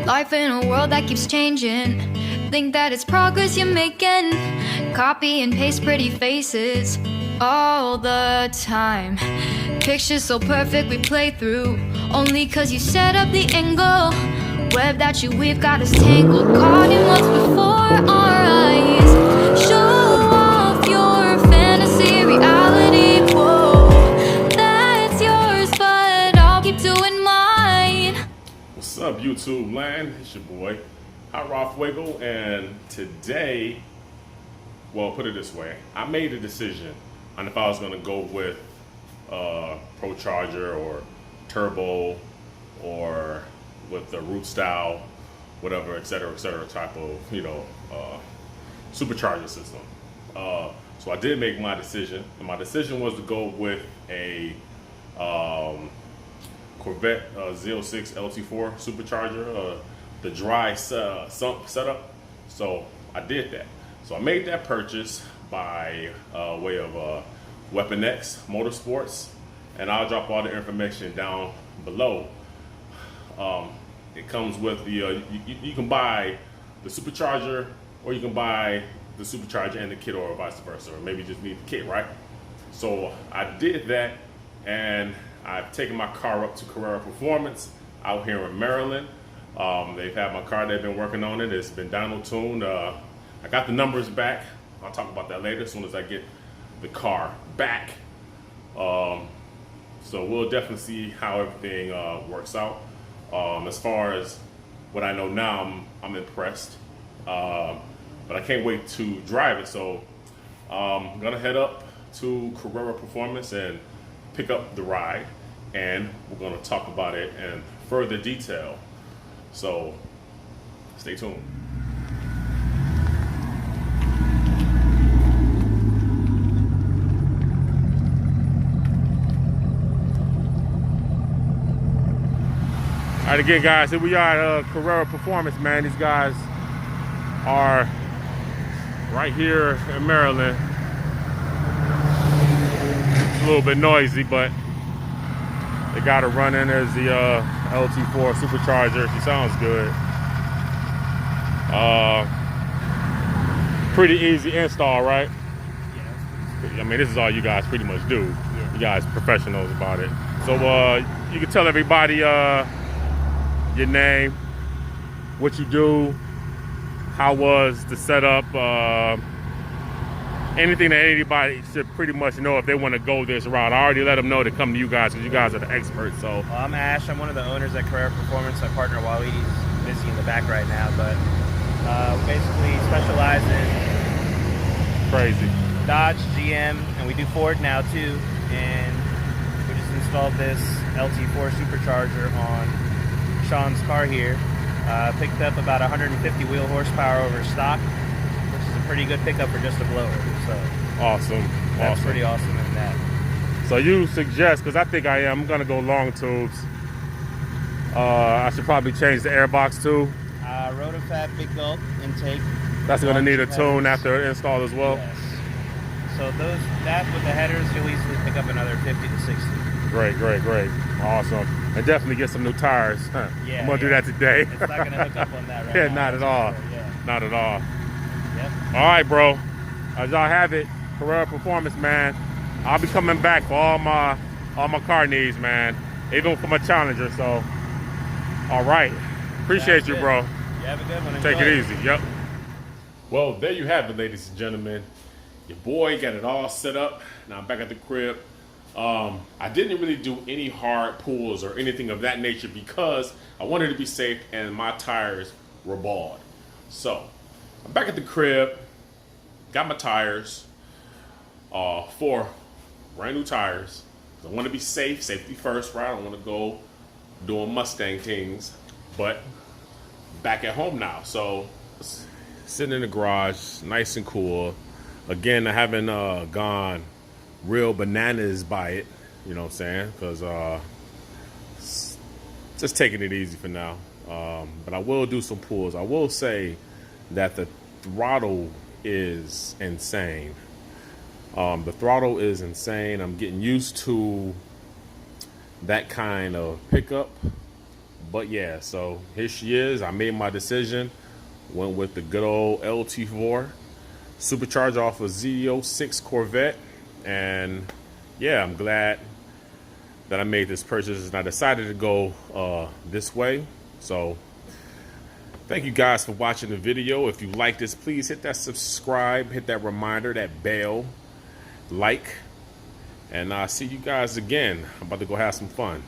Life in a world that keeps changing. Think that it's progress you're making. Copy and paste pretty faces all the time. Pictures so perfect we play through, only cause you set up the angle. Web that you weave got us tangled, caught in what's before our eyes. Show off your fantasy reality, whoa, that's yours, but I'll keep doing mine. What's up, YouTube land? It's your boy Hot Rod Fuego, and today, well, put it this way, I made a decision on if I was going to go with Pro Charger or Turbo or with the root style, whatever, et cetera, type of, supercharger system. So I did make my decision, and my decision was to go with a Corvette Z06 LT4 Supercharger, the dry sump setup. So I did that. So I made that purchase by way of Weapon X Motorsports, and I'll drop all the information down below. It comes with the you can buy the supercharger, or you can buy the supercharger and the kit, or vice versa, or maybe you just need the kit, right? So I did that, and I've taken my car up to Carrera Performance out here in Maryland. They've had my car, they've been working on it, it's been dyno tuned. I got the numbers back. I'll talk about that later as soon as I get the car back. So we'll definitely see how everything works out. As far as what I know now, I'm impressed. But I can't wait to drive it. So I'm gonna head up to Carrera Performance and pick up the ride, and we're gonna talk about it in further detail. So stay tuned. All right, again, guys, here we are at Carrera Performance, man. These guys are right here in Maryland. It's a little bit noisy, but they got it running as the LT4 Supercharger. She sounds good. Pretty easy install, right? Yeah. I mean, this is all you guys pretty much do. Yeah. You guys professionals about it. So you can tell everybody your name, what you do, how was the setup, anything that anybody should pretty much know if they want to go this route. I already let them know to come to you guys because you guys are the experts. So well, I'm Ash. I'm one of the owners at Carrera Performance. My partner Walid's busy in the back right now, but we basically specialize in crazy Dodge, GM, and we do Ford now too. And we just installed this LT4 Supercharger on Sean's car here. Picked up about 150 wheel horsepower over stock, which is a pretty good pickup for just a blower. So awesome. That's pretty awesome in that. So you suggest, because I think I'm gonna go long tubes. I should probably change the airbox too. Rotofab big gulp intake. That's gonna need a tune after install as well. Yes. So that with the headers, you'll easily pick up another 50 to 60. Great. Awesome. And definitely get some new tires. Huh? Yeah, I'm gonna do that today. It's not gonna hook up on that right yeah, now. not at all. Yeah. Not at all. Yep. All right, bro. As y'all have it, Carrera Performance, man. I'll be coming back for all my car needs, man. Even for my Challenger. So, all right. Appreciate you, bro. You have a good one. Take it easy. Yep. Well, there you have it, ladies and gentlemen. Your boy got it all set up. Now I'm back at the crib. I didn't really do any hard pulls or anything of that nature because I wanted to be safe and my tires were bald. So I'm back at the crib, got my tires, 4 brand new tires. I want to be safe, safety first, right? I don't want to go doing Mustang things, but back at home now. So sitting in the garage, nice and cool. Again, I haven't gone real bananas by it, you know what I'm saying? Because just taking it easy for now. But I will do some pulls. I will say that the throttle is insane. The throttle is insane. I'm getting used to that kind of pickup, But yeah, so here she is. I made my decision. Went with the good old LT4 Supercharger off of Z06 Corvette. And yeah, I'm glad that I made this purchase, and I decided to go this way. So thank you guys for watching the video. If you like this, please hit that subscribe, hit that reminder, that bell, like, and I'll see you guys again. I'm about to go have some fun.